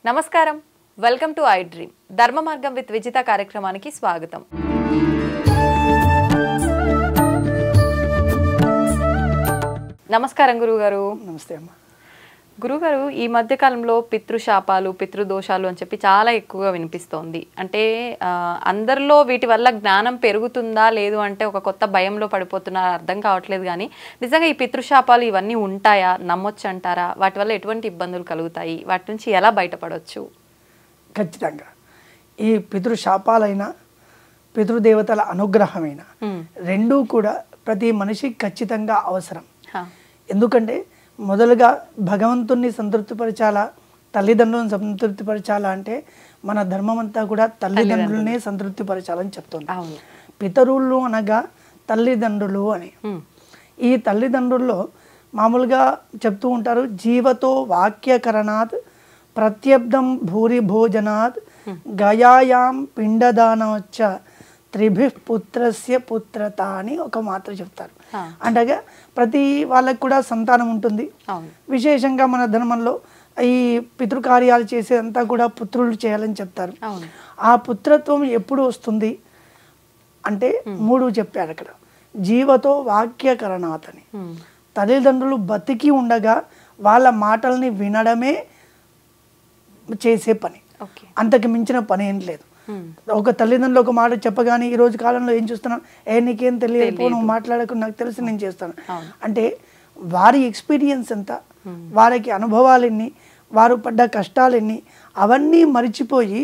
నమస్కారం, welcome to I dream ధర్మ మార్గం విత్ విజిత కార్యక్రమానికి స్వాగతం. నమస్కారం గురుగారు. నమస్తే అమ్మ. గురుగారు, ఈ మధ్య కాలంలో పితృశాపాలు పితృదోషాలు అని చెప్పి చాలా ఎక్కువగా వినిపిస్తోంది. అంటే అందరిలో వీటి వల్ల జ్ఞానం పెరుగుతుందా లేదు అంటే ఒక కొత్త భయంలో పడిపోతున్నారు, అర్థం కావట్లేదు. కానీ నిజంగా ఈ పితృశాపాలు ఇవన్నీ ఉంటాయా, నమ్మొచ్చు అంటారా? వాటి వల్ల ఎటువంటి ఇబ్బందులు కలుగుతాయి, వాటి నుంచి ఎలా బయటపడవచ్చు? ఖచ్చితంగా ఈ పితృశాపాలైన పితృదేవతల అనుగ్రహమైన రెండూ కూడా ప్రతి మనిషికి ఖచ్చితంగా అవసరం. ఎందుకంటే మొదలుగా భగవంతుణ్ణి సంతృప్తిపరచాలా, తల్లిదండ్రులను సంతృప్తిపరచాలా అంటే మన ధర్మం అంతా కూడా తల్లిదండ్రులనే సంతృప్తిపరచాలని చెప్తుంది. పితరులు అనగా తల్లిదండ్రులు అని. ఈ తల్లిదండ్రుల్లో మామూలుగా చెప్తూ ఉంటారు, జీవతో వాక్యకరణాత్ ప్రత్యబ్దం భూరి భోజనాత్ గయాయాం పిండదానవచ్చ త్రిభి పుత్రస్య పుత్రత అని ఒక మాత్ర చెప్తారు. అంటే ప్రతి వాళ్ళకు కూడా సంతానం ఉంటుంది. విశేషంగా మన ధర్మంలో ఈ పితృకార్యాలు చేసేదంతా కూడా పుత్రులు చేయాలని చెప్తారు. ఆ పుత్రత్వం ఎప్పుడు వస్తుంది అంటే మూడు చెప్పారు అక్కడ. జీవతో వాక్యకరణాత్ అని, తల్లిదండ్రులు బతికి ఉండగా వాళ్ళ మాటల్ని వినడమే చేసే పని, అంతకు మించిన పని ఏం లేదు. ఒక తల్లిదండ్రులు ఒక మాట చెప్పగానే ఈ రోజు కాలంలో ఏం చూస్తున్నాం, నీకేం తెలియదు, నువ్వు మాట్లాడకు, నాకు తెలిసి నేను చేస్తాను అంటే వారి ఎక్స్పీరియన్స్ ఎంత, వారికి అనుభవాలు ఎన్ని, వారు పడ్డ కష్టాలు ఎన్ని, అవన్నీ మరిచిపోయి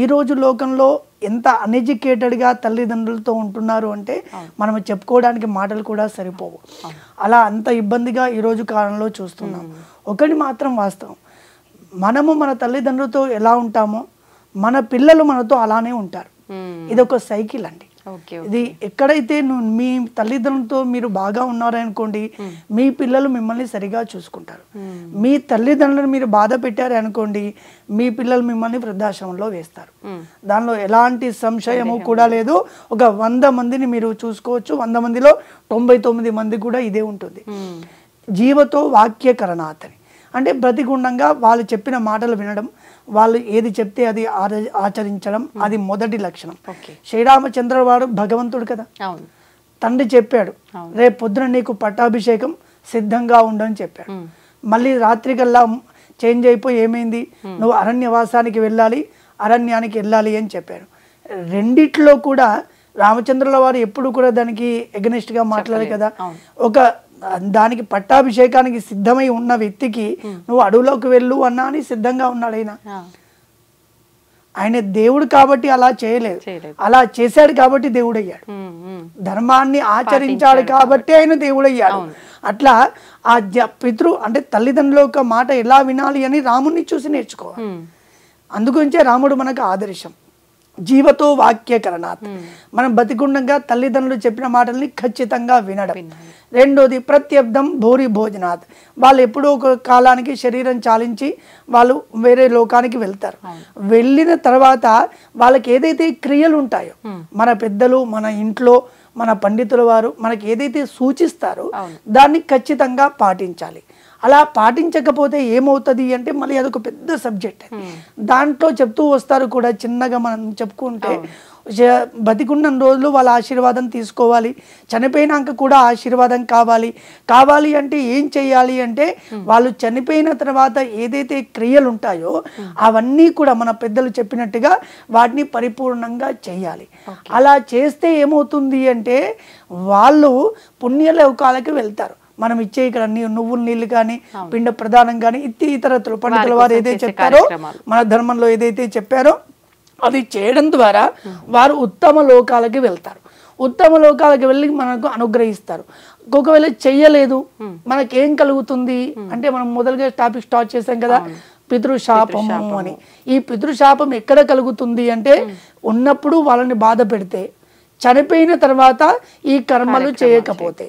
ఈరోజు లోకంలో ఎంత అన్ఎడ్యుకేటెడ్గా తల్లిదండ్రులతో ఉంటున్నారు అంటే మనం చెప్పుకోవడానికి మాటలు కూడా సరిపోవు. అలా అంత ఇబ్బందిగా ఈరోజు కాలంలో చూస్తున్నాం. ఒకటి మాత్రం వాస్తవం, మనము మన తల్లిదండ్రులతో ఎలా ఉంటామో మన పిల్లలు మనతో అలానే ఉంటారు. ఇది ఒక సైకిల్ అండి. ఇది ఎక్కడైతే మీ తల్లిదండ్రులతో మీరు బాగా ఉన్నారనుకోండి, మీ పిల్లలు మిమ్మల్ని సరిగా చూసుకుంటారు. మీ తల్లిదండ్రులను మీరు బాధ పెట్టారు అనుకోండి, మీ పిల్లలు మిమ్మల్ని వృద్ధాశ్రమంలో వేస్తారు. దానిలో ఎలాంటి సంశయము కూడా లేదు. ఒక 100 మందిని మీరు చూసుకోవచ్చు, 100 మందిలో 99 మంది కూడా ఇదే ఉంటుంది. జీవతో వాక్యకరణాత్ అని అంటే బ్రతికుండంగా వాళ్ళు చెప్పిన మాటలు వినడం, వాళ్ళు ఏది చెప్తే అది ఆచరించడం, అది మొదటి లక్షణం. శ్రీరామచంద్ర వారు భగవంతుడు కదా, తండ్రి చెప్పాడు రేపు పొద్దున నీకు పట్టాభిషేకం సిద్ధంగా ఉండని చెప్పాడు. మళ్ళీ రాత్రికల్లా చేంజ్ అయిపోయి ఏమైంది, నువ్వు అరణ్యవాసానికి వెళ్ళాలి, అరణ్యానికి వెళ్ళాలి అని చెప్పాడు. రెండిట్లో కూడా రామచంద్రుల వారు ఎప్పుడు కూడా దానికి ఎగనెస్ట్గా మాట్లాడారు కదా. ఒక దానికి పట్టాభిషేకానికి సిద్ధమై ఉన్న వ్యక్తికి నువ్వు అడవులోకి వెళ్ళు అన్నా అని సిద్ధంగా ఉన్నాడు. ఆయన దేవుడు కాబట్టి అలా చేయలేదు, అలా చేశాడు కాబట్టి దేవుడు అయ్యాడు. ధర్మాన్ని ఆచరించాడు కాబట్టి ఆయన దేవుడు అయ్యాడు. అట్లా ఆ పితృ అంటే తల్లిదండ్రుల యొక్క మాట ఎలా వినాలి అని రాముడిని చూసి నేర్చుకోవాలి. అందుగురించే రాముడు మనకు ఆదర్శం. జీవతో వాక్యకరణాత్, మనం బతికుండగా తల్లిదండ్రులు చెప్పిన మాటల్ని ఖచ్చితంగా వినడం. రెండోది ప్రత్యబ్దం భూరి భోజనాత్, వాళ్ళు ఎప్పుడో ఒక కాలానికి శరీరం చాలించి వాళ్ళు వేరే లోకానికి వెళ్తారు. వెళ్ళిన తర్వాత వాళ్ళకి ఏదైతే క్రియలు ఉంటాయో మన పెద్దలు, మన ఇంట్లో మన పండితుల వారు మనకి ఏదైతే సూచిస్తారో దాన్ని ఖచ్చితంగా పాటించాలి. అలా పాటించకపోతే ఏమవుతుంది అంటే మళ్ళీ అదొక పెద్ద సబ్జెక్ట్. దాంట్లో చెప్తూ వస్తారు కూడా, చిన్నగా మనం చెప్పుకుంటే బతికున్న రోజులు వాళ్ళ ఆశీర్వాదం తీసుకోవాలి, చనిపోయినాక కూడా ఆశీర్వాదం కావాలి అంటే ఏం చేయాలి అంటే వాళ్ళు చనిపోయిన తర్వాత ఏదైతే క్రియలు ఉంటాయో అవన్నీ కూడా మన పెద్దలు చెప్పినట్టుగా వాటిని పరిపూర్ణంగా చేయాలి. అలా చేస్తే ఏమవుతుంది అంటే వాళ్ళు పుణ్యలోకాలకు వెళ్తారు. మనం ఇచ్చే ఇక్కడ నువ్వుల నీళ్ళు కానీ, పిండ ప్రదానం కానీ, ఇతరత్తులు పండితుల వారు ఏదైతే చెప్పారో, మన ధర్మంలో ఏదైతే చెప్పారో అది చేయడం ద్వారా వారు ఉత్తమ లోకాలకి వెళ్తారు. ఉత్తమ లోకాలకు వెళ్ళి మనకు అనుగ్రహిస్తారు. ఒకవేళ చెయ్యలేదు మనకేం కలుగుతుంది అంటే మనం మొదలుగా టాపిక్ స్టార్ట్ చేసాం కదా, పితృశాపము అని. ఈ పితృశాపం ఎక్కడ కలుగుతుంది అంటే ఉన్నప్పుడు వాళ్ళని బాధ పెడితే, చనిపోయిన తర్వాత ఈ కర్మలు చేయకపోతే.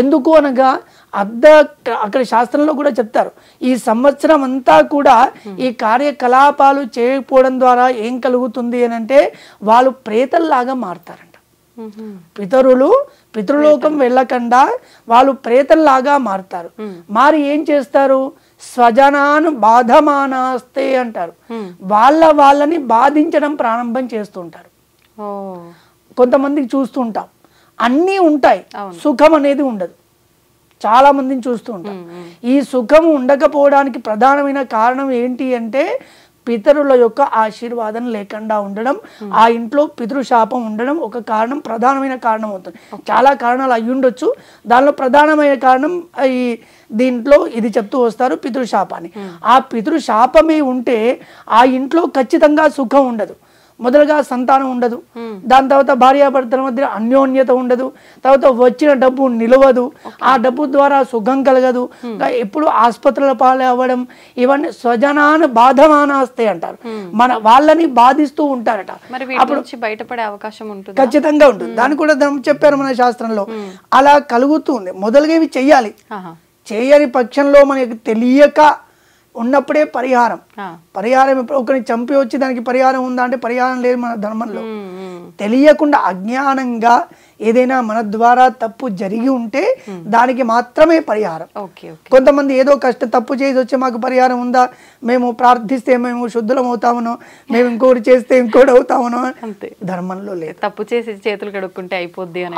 ఎందుకు అనగా అక్కడ శాస్త్రంలో కూడా చెప్తారు, ఈ సంవత్సరం అంతా కూడా ఈ కార్యకలాపాలు చేయకపోవడం ద్వారా ఏం కలుగుతుంది అని అంటే వాళ్ళు ప్రేతల్లాగా మారుతారంట. పితరులు పితృలోకం వెళ్ళకుండా వాళ్ళు ప్రేతల్లాగా మారుతారు. మారి ఏం చేస్తారు, స్వజనాను బాధమానాస్తే అంటారు. వాళ్ళని బాధించడం ప్రారంభం చేస్తుంటారు. కొంతమందికి చూస్తుంటాం, అన్నీ ఉంటాయి, సుఖం అనేది ఉండదు. చాలా మందిని చూస్తూ ఉంటాం. ఈ సుఖం ఉండకపోవడానికి ప్రధానమైన కారణం ఏంటి అంటే పితరుల యొక్క ఆశీర్వాదం లేకుండా ఉండడం, ఆ ఇంట్లో పితృశాపం ఉండడం ఒక కారణం, ప్రధానమైన కారణం అవుతుంది. చాలా కారణాలు అయి ఉండొచ్చు, దానిలో ప్రధానమైన కారణం ఈ దీంట్లో ఇది చెప్తూ వస్తారు, పితృశాపాన్ని. ఆ పితృశాపమే ఉంటే ఆ ఇంట్లో ఖచ్చితంగా సుఖం ఉండదు. మొదలుగా సంతానం ఉండదు, దాని తర్వాత భార్యాభర్తల మధ్య అన్యోన్యత ఉండదు, తర్వాత వచ్చిన డబ్బు నిలవదు, ఆ డబ్బు ద్వారా సుఖం కలగదు, ఎప్పుడు ఆసుపత్రుల పాలు అవ్వడం, ఇవన్నీ స్వజనాన్ని బాధమానాస్తే అంటారు. మన వాళ్ళని బాధిస్తూ ఉంటారట. అప్పుడు బయటపడే అవకాశం ఉంటుంది, ఖచ్చితంగా ఉంటుంది. దాన్ని కూడా చెప్పారు మన శాస్త్రంలో. అలా కలుగుతుంది. మొదలుగా ఇవి చెయ్యాలి. చేయని పక్షంలో మనకి తెలియక ఉన్నప్పుడే పరిహారం. పరిహారం ఒకరిని చంపి వచ్చి దానికి పరిహారం ఉందా అంటే పరిహారం లేదు మన ధర్మంలో. తెలియకుండా అజ్ఞానంగా ఏదైనా మన ద్వారా తప్పు జరిగి ఉంటే దానికి మాత్రమే పరిహారం. కొంతమంది ఏదో తప్పు చేసి వచ్చి మాకు పరిహారం ఉందా, మేము ప్రార్థిస్తే మేము శుద్ధులం అవుతామనో, మేము ఇంకోటి చేస్తే ఇంకోటి అవుతామనో, ధర్మంలో లేదు. తప్పు చేసి చేతులు కడుక్కుంటే అయిపోద్ది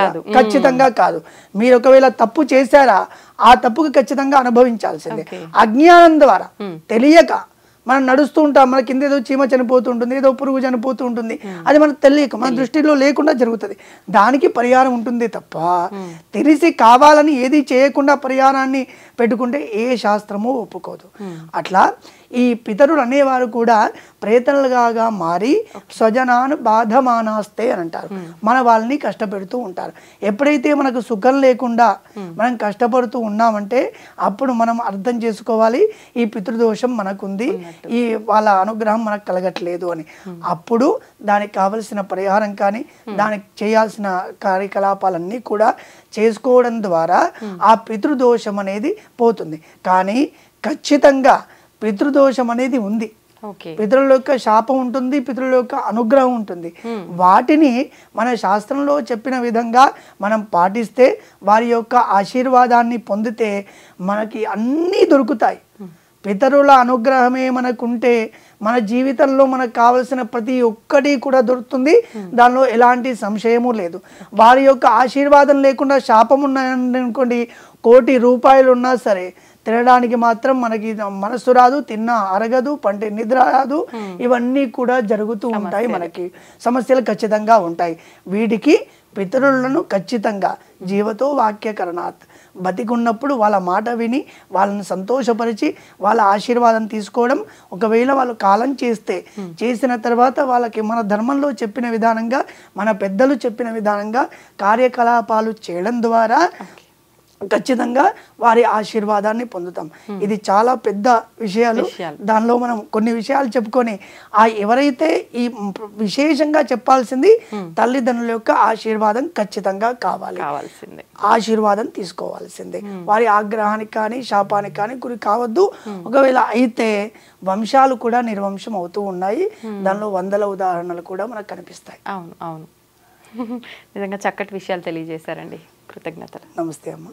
కాదు, ఖచ్చితంగా కాదు. మీరు ఒకవేళ తప్పు చేశారా ఆ తప్పుకు ఖచ్చితంగా అనుభవించాల్సిందే. అజ్ఞానం ద్వారా తెలియక మనం నడుస్తూ ఉంటాం, మన కింద ఏదో చీమ చనిపోతూ ఉంటుంది, ఏదో పురుగు చనిపోతూ ఉంటుంది, అది మనకు తెలియక మన దృష్టిలో లేకుండా జరుగుతుంది. దానికి పరిహారం ఉంటుంది తప్ప తెలిసి కావాలని ఏది చేయకుండా పరిహారాన్ని పెట్టుకుంటే ఏ శాస్త్రమూ ఒప్పుకోదు. అట్లా ఈ పితరులు అనేవారు కూడా ప్రేతలుగా మారి స్వజనాను బాధమానాస్తే అని అంటారు. మన వాళ్ళని కష్టపెడుతూ ఉంటారు. ఎప్పుడైతే మనకు సుఖం లేకుండా మనం కష్టపడుతూ ఉన్నామంటే అప్పుడు మనం అర్థం చేసుకోవాలి ఈ పితృదోషం మనకుంది, ఈ వాళ్ళ అనుగ్రహం మనకు కలగట్లేదు అని. అప్పుడు దానికి కావలసిన పరిహారం కానీ దానికి చేయాల్సిన కార్యకలాపాలన్నీ కూడా చేసుకోవడం ద్వారా ఆ పితృదోషం అనేది పోతుంది. కానీ ఖచ్చితంగా పితృదోషం అనేది ఉంది. పితరుల యొక్క శాపం ఉంటుంది, పితరుల యొక్క అనుగ్రహం ఉంటుంది. వాటిని మన శాస్త్రంలో చెప్పిన విధంగా మనం పాటిస్తే వారి యొక్క ఆశీర్వాదాన్ని పొందితే మనకి అన్నీ దొరుకుతాయి. పితరుల అనుగ్రహమే మనకుంటే మన జీవితంలో మనకు కావలసిన ప్రతి ఒక్కటి కూడా దొరుకుతుంది, దానిలో ఎలాంటి సంశయము లేదు. వారి యొక్క ఆశీర్వాదం లేకుండా శాపం ఉన్నాయనుకోండి, 1,00,00,000 రూపాయలు ఉన్నా సరే తినడానికి మాత్రం మనకి మనసు రాదు, తిన్నా అరగదు, పంటే నిద్ర రాదు, ఇవన్నీ కూడా జరుగుతూ ఉంటాయి. మనకి సమస్యలు ఖచ్చితంగా ఉంటాయి. వీటికి పితరులను ఖచ్చితంగా జీవతో వాక్యకరణాత్ బతికున్నప్పుడు వాళ్ళ మాట విని వాళ్ళని సంతోషపరిచి వాళ్ళ ఆశీర్వాదం తీసుకోవడం. ఒకవేళ వాళ్ళు కాలం చేసిన తర్వాత వాళ్ళకి మన ధర్మంలో చెప్పిన విధానంగా మన పెద్దలు చెప్పిన విధానంగా కార్యకలాపాలు చేయడం ద్వారా ఖచ్చితంగా వారి ఆశీర్వాదాన్ని పొందుతాం. ఇది చాలా పెద్ద విషయాలు. దానిలో మనం కొన్ని విషయాలు చెప్పుకొని ఎవరైతే ఈ విశేషంగా చెప్పాల్సింది తల్లిదండ్రుల యొక్క ఆశీర్వాదం ఖచ్చితంగా కావాల్సిందే, ఆశీర్వాదం తీసుకోవాల్సిందే. వారి ఆగ్రహానికి కానీ శాపానికి కానీ గురి కావద్దు. ఒకవేళ అయితే వంశాలు కూడా నిర్వంశం అవుతూ ఉన్నాయి. దానిలో వందల ఉదాహరణలు కూడా మనకు కనిపిస్తాయి. అవును, నిజంగా చక్కటి విషయాలు తెలియజేశారండి. కృతజ్ఞతలు. నమస్తే అమ్మ.